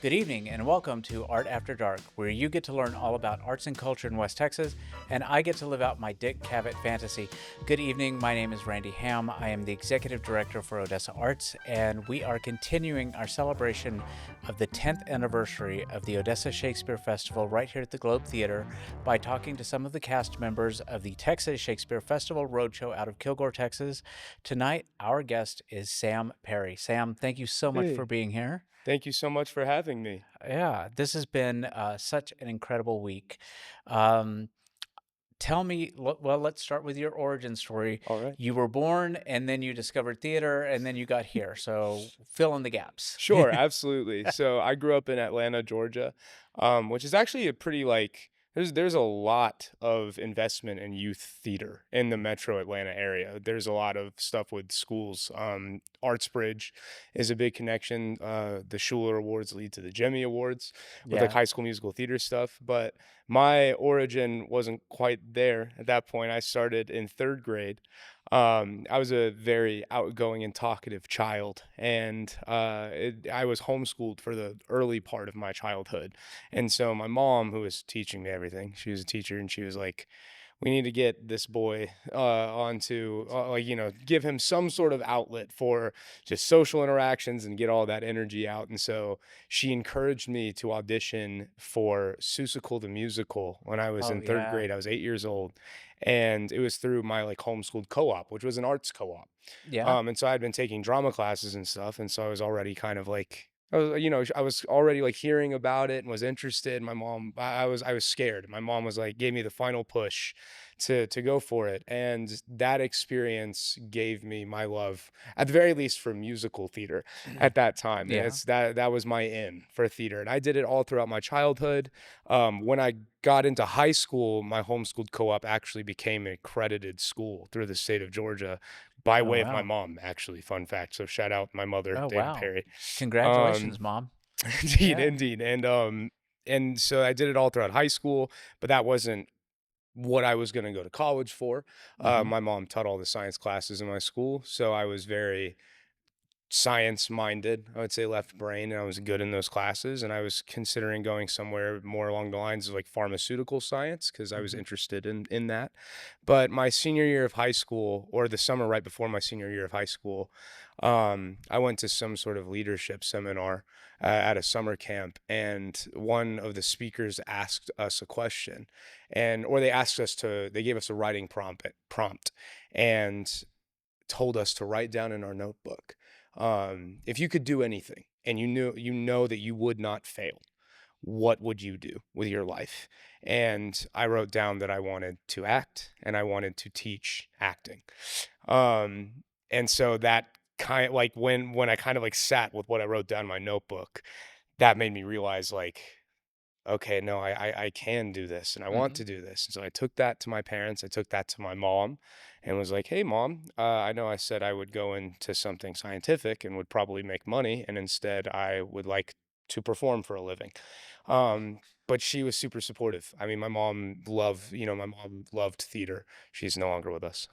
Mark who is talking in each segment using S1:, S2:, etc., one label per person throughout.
S1: Good evening and welcome to Art After Dark, where you get to learn all about arts and culture in West Texas, and I get to live out my Dick Cavett fantasy. Good evening, my name is Randy Ham. I am the Executive Director for Odessa Arts, and we are continuing our celebration of the 10th anniversary of the Odessa Shakespeare Festival right here at the Globe Theater by talking to some of the cast members of the Texas Shakespeare Festival Roadshow out of Kilgore, Texas. Tonight, our guest is Sam Perry. Sam, thank you so much for
S2: Hey,
S1: being here.
S2: thank you so much for having me.
S1: Yeah, this has been such an incredible week. Um, Tell me, well, let's start with your origin story.
S2: All right.
S1: You were born and then you discovered theater and then you got here. So fill in the gaps.
S2: Sure, absolutely. So I grew up in Atlanta, Georgia, which is actually a pretty there's a lot of investment in youth theater in the metro Atlanta area. There's a lot of stuff with schools. Artsbridge is a big connection. The Schuler Awards lead to the Jemmy Awards with like
S1: Yeah.
S2: high school musical theater stuff. But my origin wasn't quite there at that point. I started in third grade. I was a very outgoing and talkative child, and I was homeschooled for the early part of my childhood. And so my mom, who was teaching me everything, she was a teacher, and she was like, "We need to get this boy onto, give him some sort of outlet for just social interactions and get all that energy out." And so she encouraged me to audition for Seussical the Musical when I was
S1: Oh,
S2: in third
S1: yeah.
S2: grade. I was 8 years old, and it was through my like homeschooled co-op, which was an arts co-op.
S1: Yeah.
S2: And so I'd been taking drama classes and stuff, and so I was already kind of like I was already like hearing about it and was interested. My mom, I was scared. My mom was like, gave me the final push to go for it, and that experience gave me my love, at the very least, for musical theater at that time. And
S1: Yeah.
S2: it's that was my in for theater, and I did it all throughout my childhood. When I got into high school, my homeschooled co-op actually became an accredited school through the state of Georgia by
S1: Oh,
S2: way of my
S1: wow.
S2: mom, actually. Fun fact. So shout out my mother,
S1: Oh,
S2: Dana
S1: wow.
S2: Perry. Um,
S1: Congratulations, Mom.
S2: indeed,
S1: Yeah.
S2: indeed. And so I did it all throughout high school, but that wasn't what I was going to go to college for.
S1: Hmm.
S2: My mom taught all the science classes in my school, so I was very science minded, I would say left brain, and I was good in those classes. And I was considering going somewhere more along the lines of like pharmaceutical science because I was
S1: Hmm.
S2: interested in that. But my senior year of high school, or the summer right before my senior year of high school, I went to some sort of leadership seminar at a summer camp, and one of the speakers asked us a question, or they gave us a writing prompt, and told us to write down in our notebook, if you could do anything and you know that you would not fail, what would you do with your life? And I wrote down that I wanted to act and I wanted to teach acting. And so that kind of like when I kind of like sat with what I wrote down in my notebook, that made me realize like, okay, no, I can do this and I want
S1: Hmm.
S2: to do this. And so I took that to my parents. I took that to my mom and was like, hey, mom, I know I said I would go into something scientific and would probably make money. And instead, I would like to perform for a living. But she was super supportive. I mean, my mom loved theater. She's no longer with us.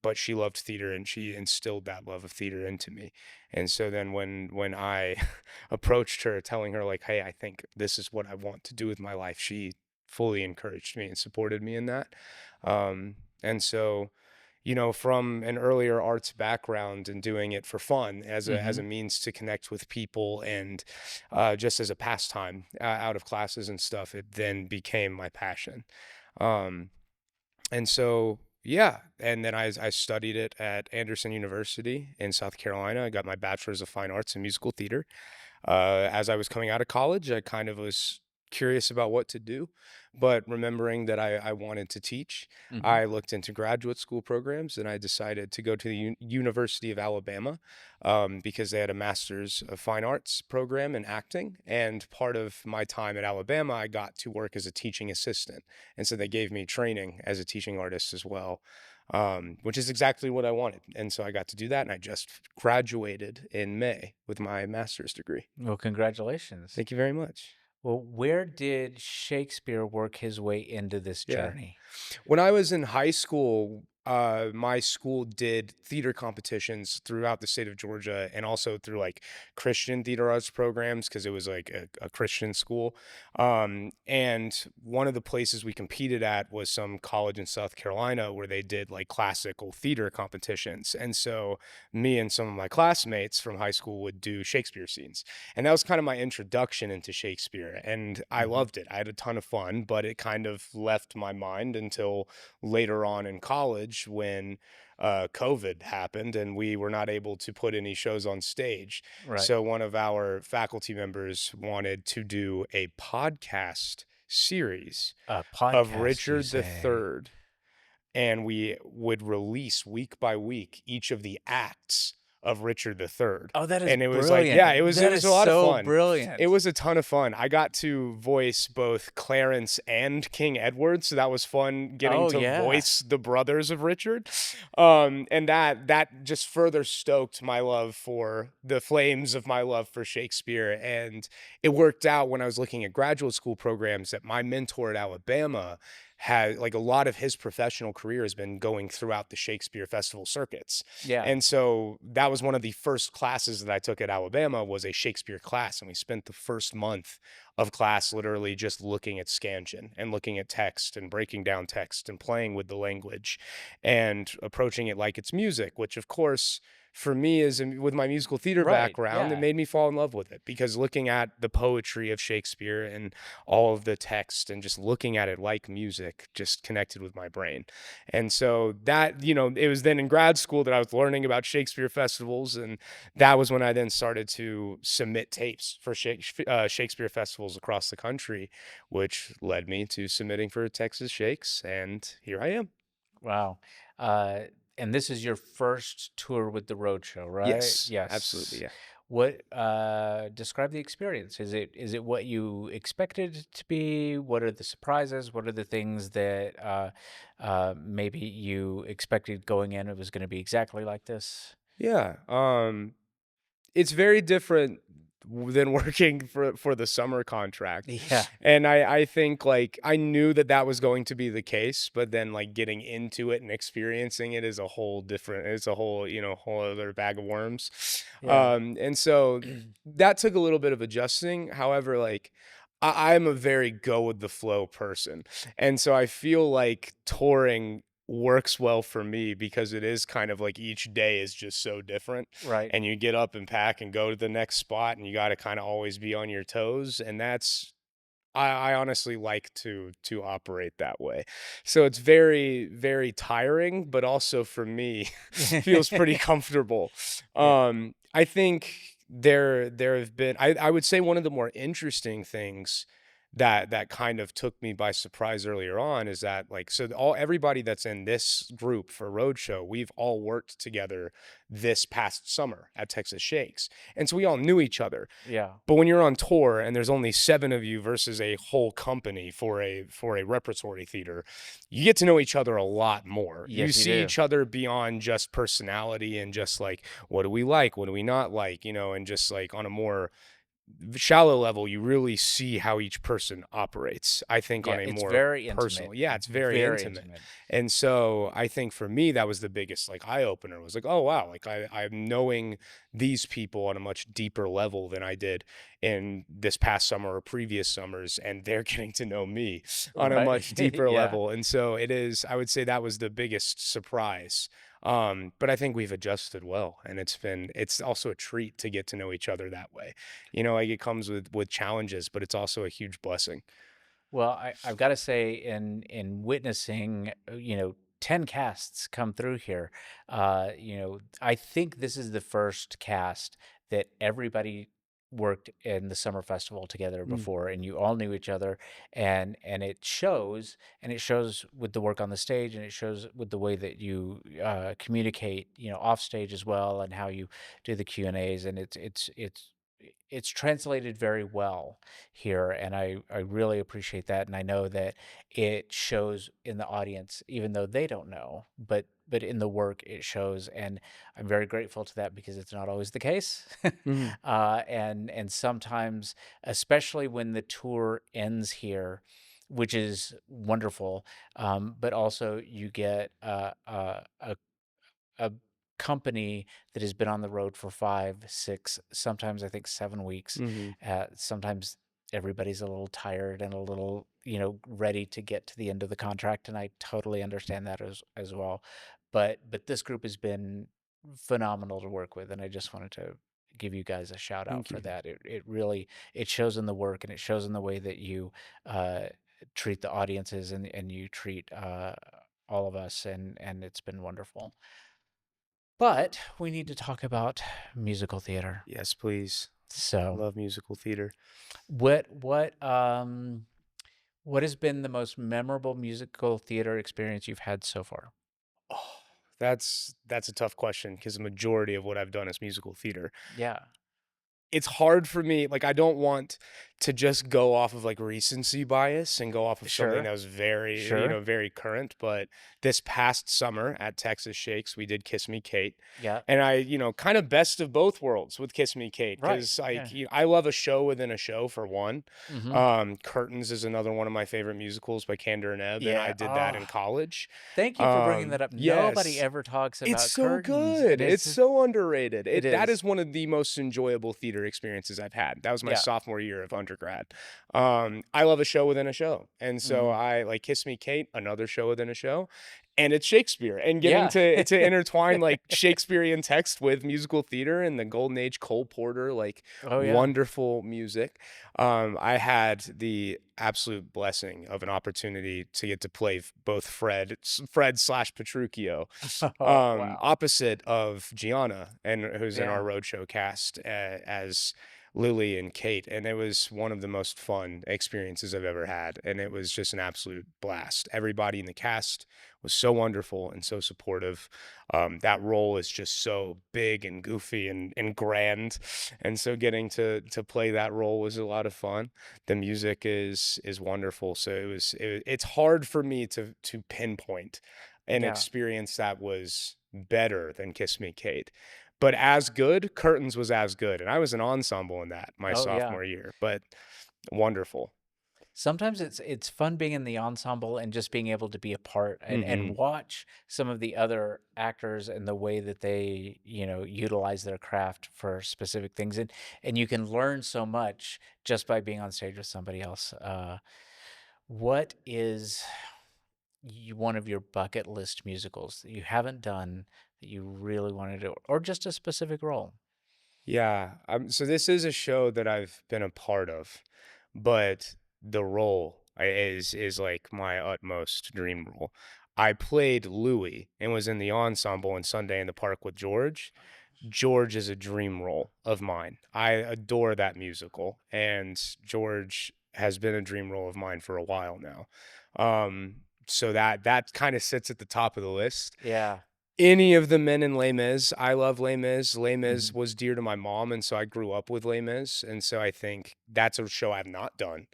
S2: But she loved theater and she instilled that love of theater into me. And so then when I approached her telling her like, hey, I think this is what I want to do with my life, she fully encouraged me and supported me in that. And so, from an earlier arts background and doing it for fun as a
S1: Hmm.
S2: means to connect with people and just as a pastime out of classes and stuff, it then became my passion. Um, and so, yeah, and then I studied it at Anderson University in South Carolina. I got my bachelor's of fine arts in musical theater. As I was coming out of college, I kind of was curious about what to do, but remembering that I wanted to teach,
S1: Hmm.
S2: I looked into graduate school programs and I decided to go to the University of Alabama, because they had a master's of fine arts program in acting. And part of my time at Alabama, I got to work as a teaching assistant. And so they gave me training as a teaching artist as well, which is exactly what I wanted. And so I got to do that. And I just graduated in May with my master's degree.
S1: Well, congratulations.
S2: Thank you very much.
S1: Well, where did Shakespeare work his way into this
S2: Yeah.
S1: journey?
S2: When I was in high school, my school did theater competitions throughout the state of Georgia and also through like Christian theater arts programs because it was like a Christian school. And one of the places we competed at was some college in South Carolina where they did like classical theater competitions. And so me and some of my classmates from high school would do Shakespeare scenes. And that was kind of my introduction into Shakespeare. And I
S1: Hmm.
S2: loved it. I had a ton of fun, but it kind of left my mind until later on in college when COVID happened and we were not able to put any shows on stage.
S1: Right.
S2: So one of our faculty members wanted to do a podcast series
S1: A
S2: of
S1: podcast, you
S2: Richard the
S1: say?
S2: Third, and we would release week by week each of the acts of Richard III.
S1: Oh, that is
S2: And it was like, yeah,
S1: brilliant.
S2: it
S1: That
S2: was
S1: is
S2: a lot of
S1: so
S2: fun. It
S1: brilliant.
S2: was a ton of fun. I got to voice both Clarence and King Edward, so that was fun getting
S1: Oh,
S2: to
S1: yeah.
S2: voice the brothers of Richard. And that just further stoked my love for the flames of my love for Shakespeare. And it worked out when I was looking at graduate school programs that my mentor at Alabama had like a lot of his professional career has been going throughout the Shakespeare Festival circuits.
S1: Yeah.
S2: And so that was one of the first classes that I took at Alabama was a Shakespeare class. And we spent the first month of class literally just looking at scansion and looking at text and breaking down text and playing with the language and approaching it like it's music, which of course for me is with my musical theater
S1: Right.
S2: background, it
S1: Yeah.
S2: made me fall in love with it because looking at the poetry of Shakespeare and all of the text and just looking at it like music just connected with my brain. And so that, it was then in grad school that I was learning about Shakespeare festivals. And that was when I then started to submit tapes for Shakespeare festivals across the country, which led me to submitting for Texas Shakes. And here I am.
S1: Wow. Uh, and this is your first tour with the Roadshow, right?
S2: Yes, absolutely.
S1: Yes.
S2: Yeah.
S1: What describe the experience? Is it what you expected it to be? What are the surprises? What are the things that maybe you expected going in it was going to be exactly like this?
S2: Yeah. It's very different than working for the summer contract.
S1: Yeah.
S2: And I think, like, I knew that that was going to be the case, but then, like, getting into it and experiencing it is a whole different it's a whole, whole other bag of worms.
S1: Yeah.
S2: And so that took a little bit of adjusting. However, like, I'm a very go with the flow person. And so I feel like touring works well for me because it is kind of like each day is just so different
S1: Right.
S2: and you get up and pack and go to the next spot and you got to kind of always be on your toes, and that's I honestly like to operate that way. So it's very, very tiring, but also for me feels pretty comfortable.
S1: Yeah.
S2: I think there have been I would say one of the more interesting things that kind of took me by surprise earlier on is that, like, so all everybody that's in this group for Roadshow, we've all worked together this past summer at Texas Shakes. And so we all knew each other.
S1: Yeah.
S2: But when you're on tour and there's only 7 of you versus a whole company for a repertory theater, you get to know each other a lot more. You
S1: Yes, you
S2: see
S1: do.
S2: each other beyond just personality and just like what do we like, what do we not like, and just like on a more shallow level, you really see how each person operates. I think
S1: Yeah,
S2: on a
S1: it's
S2: more
S1: very intimate.
S2: personal, yeah, it's very
S1: Very
S2: intimate.
S1: intimate.
S2: And so I think for me, that was the biggest like eye opener was like, oh wow, like I'm knowing these people on a much deeper level than I did in this past summer or previous summers, and they're getting to know me on a
S1: Right.
S2: much deeper
S1: Yeah.
S2: level. And so it is, I would say that was the biggest surprise. But I think we've adjusted well, and it's also a treat to get to know each other that way. Like it comes with challenges, but it's also a huge blessing.
S1: Well, I've got to say, in witnessing, 10 casts come through here, I think this is the first cast that everybody worked in the summer festival together
S2: Mm,
S1: before, and you all knew each other, and it shows with the work on the stage, and it shows with the way that you communicate, off stage as well, and how you do the Q&As, and it's translated very well here, and I really appreciate that, and I know that it shows in the audience, even though they don't know, but in the work it shows, and I'm very grateful to that because it's not always the case,
S2: mhm,
S1: and sometimes, especially when the tour ends here. which is wonderful. But also you get a company that has been on the road for 5, 6, sometimes I think 7 weeks.
S2: Mhm.
S1: Sometimes everybody's a little tired and a little, ready to get to the end of the contract, and I totally understand that as well. But this group has been phenomenal to work with, and I just wanted to give you guys a shout out
S2: Thank
S1: for
S2: you.
S1: that. It really it shows in the work, and it shows in the way that you uh, treat the audiences, and you treat all of us, and it's been wonderful. But we need to talk about musical theater.
S2: Yes, please.
S1: So,
S2: Love musical theater.
S1: what has been the most memorable musical theater experience you've had so far?
S2: Oh, that's a tough question because the majority of what I've done is musical theater.
S1: Yeah,
S2: It's hard for me, like, I don't want to just go off of, like, recency bias and go off of something
S1: sure,
S2: that was very,
S1: sure.
S2: very current, but this past summer at Texas Shakes, we did Kiss Me Kate,
S1: Yeah,
S2: and I, kind of best of both worlds with Kiss Me Kate
S1: right.
S2: because, like,
S1: Yeah.
S2: I love a show within a show for one.
S1: Mhm.
S2: Curtains is another one of my favorite musicals by Kander and Ebb, and I
S1: Yeah.
S2: did that
S1: Oh,
S2: in college.
S1: thank you for bringing that up. Nobody
S2: Yes.
S1: ever talks
S2: It's
S1: about
S2: so
S1: curtains,
S2: good.
S1: and
S2: It's so underrated.
S1: it
S2: That
S1: is.
S2: is one of the most enjoyable theater experiences I've had. That was my
S1: Yeah.
S2: sophomore year of undergrad. I love a show within a show. And so
S1: Mhm.
S2: I like Kiss Me Kate, another show within a show. And it's Shakespeare and getting
S1: Yeah.
S2: to intertwine like Shakespearean text with musical theater and the golden age Cole Porter, like
S1: Oh, yeah.
S2: wonderful music. I had the absolute blessing of an opportunity to get to play both Fred slash Petruchio
S1: Oh, wow.
S2: opposite of Gianna, and who's in our
S1: Yeah.
S2: roadshow cast as Lily and Kate, and it was one of the most fun experiences I've ever had, and it was just an absolute blast. Everybody in the cast was so wonderful and so supportive. That role is just so big and goofy and grand, and so getting to play that role was a lot of fun. The music is wonderful, so it's hard for me to pinpoint an
S1: Yeah.
S2: experience that was better than Kiss Me Kate. But as good, Curtains was as good, and I was an ensemble in that my
S1: Oh, yeah.
S2: sophomore year, but wonderful.
S1: Sometimes it's fun being in the ensemble and just being able to be a part and
S2: Mhm.
S1: watch some of the other actors and the way that they, utilize their craft for specific things, and you can learn so much just by being on stage with somebody else. What is one of your bucket list musicals that you haven't done that you really want to do, or just a specific role?
S2: Yeah, so this is a show that I've been a part of, but the role is like my utmost dream role. I played Louis and was in the ensemble in Sunday in the Park with George. George is a dream role of mine. I adore that musical, and George has been a dream role of mine for a while now. So that kind of sits at the top of the list.
S1: Yeah.
S2: Any of the men in Les Mis, I love Les Mis. Les Mis
S1: Hmm.
S2: was dear to my mom, and so I grew up with Les Mis, and so I think that's a show I've not done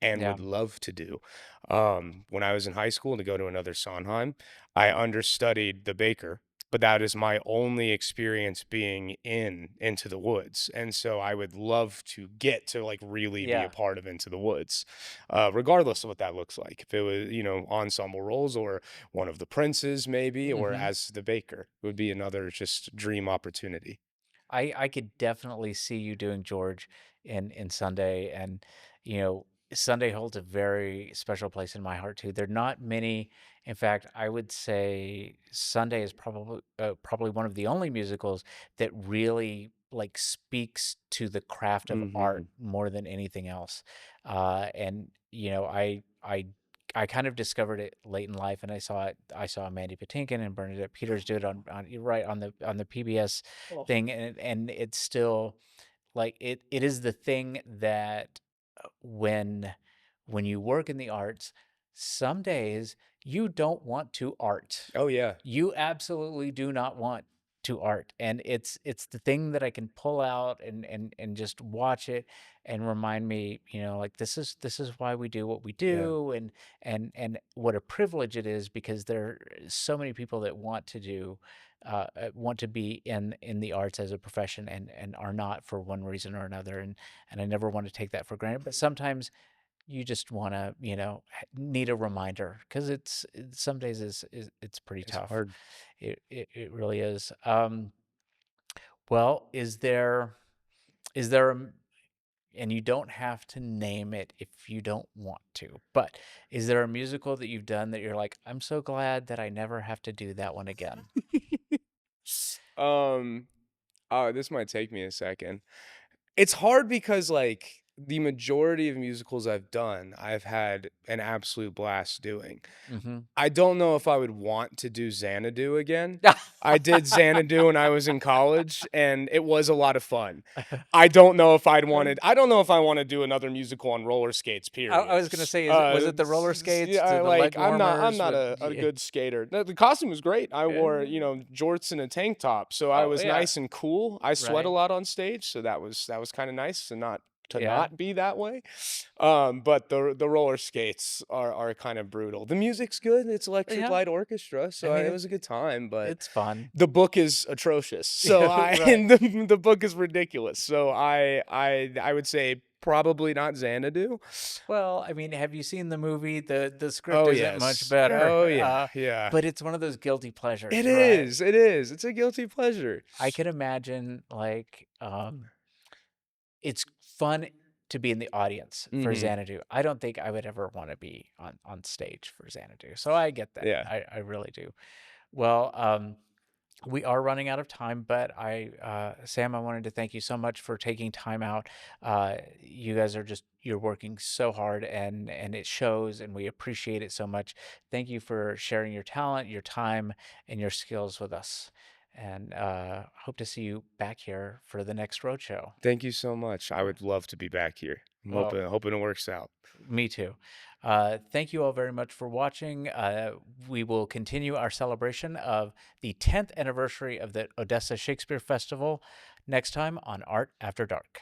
S2: and
S1: Yeah.
S2: would love to do. When I was in high school to go to another Sondheim, I understudied the baker, but that is my only experience being in Into the Woods, and so I would love to get to like really be a
S1: Yeah.
S2: part of Into the Woods, regardless of what that looks like. If it was ensemble roles or one of the princes maybe, or
S1: Hmm.
S2: as the baker would be another just dream opportunity.
S1: I could definitely see you doing George in Sunday, and Sunday holds a very special place in my heart too. There are not many. In fact, I would say Sunday is probably one of the only musicals that really like speaks to the craft of art
S2: Mhm.
S1: more than anything else. And I kind of discovered it late in life, and I saw Mandy Patinkin and Bernadette Peters do it on right on the PBS
S2: Oh.
S1: thing, and it's still like it is the thing that when you work in the arts, some days you don't want to art.
S2: Oh, yeah.
S1: You absolutely do not want to art, and it's the thing that I can pull out and just watch it and remind me, like this is why we do what we
S2: Yeah.
S1: do, and what a privilege it is, because there are so many people that want to be in the arts as a profession, and are not for one reason or another, and I never want to take that for granted. But sometimes you just want to, need a reminder because some days it's pretty
S2: It's
S1: tough.
S2: hard.
S1: It really is. Well, is there and you don't have to name it if you don't want to, but is there a musical that you've done that you're like, I'm so glad that I never have to do that one again?
S2: Um, oh, this might take me a second. It's hard because, like, the majority of musicals I've done, I've had an absolute blast doing.
S1: Mm-hmm.
S2: I don't know if I would want to do Xanadu again. I did Xanadu when I was in college, and it was a lot of fun. I don't know if I wanna do another musical on roller skates,
S1: I
S2: period.
S1: was gonna say, was it the roller skates,
S2: Yeah,
S1: the leg
S2: like, I'm
S1: warmers
S2: not
S1: with?
S2: a good skater. The costume was great. I wore, jorts and a tank top, so I
S1: Oh
S2: was
S1: yeah,
S2: nice and cool. I sweat a
S1: right,
S2: lot on stage, so that was kinda nice to
S1: yeah,
S2: not be that way. But the roller skates are kind of brutal. The music's good. It's electric
S1: yeah.
S2: light orchestra,
S1: I
S2: so
S1: mean,
S2: it was a good time. But
S1: it's fun,
S2: the book is atrocious. So
S1: right?
S2: the book is ridiculous. So I would say probably not Xanadu.
S1: Well, I mean, have you seen the movie? The script
S2: Oh
S1: isn't much
S2: yes.
S1: better,
S2: Oh yeah. Yeah.
S1: but it's one of those guilty
S2: It
S1: pleasures, right?
S2: is. It is. It's a guilty pleasure.
S1: I can imagine, like, it's fun to be in the audience for
S2: Hmm.
S1: Xanadu. I don't think I would ever want to be on stage for Xanadu. So I get that.
S2: Yeah.
S1: I really do. Well, we are running out of time, but Sam, I wanted to thank you so much for taking time out. You guys you're working so hard, and it shows, and we appreciate it so much. Thank you for sharing your talent, your time, and your skills with us. And hope to see you back here for the next roadshow.
S2: Thank you so much. I would love to be back here. I'm
S1: Well,
S2: hoping it works out.
S1: me too. Thank you all very much for watching. We will continue our celebration of the 10th anniversary of the Odessa Shakespeare Festival next time on Art After Dark.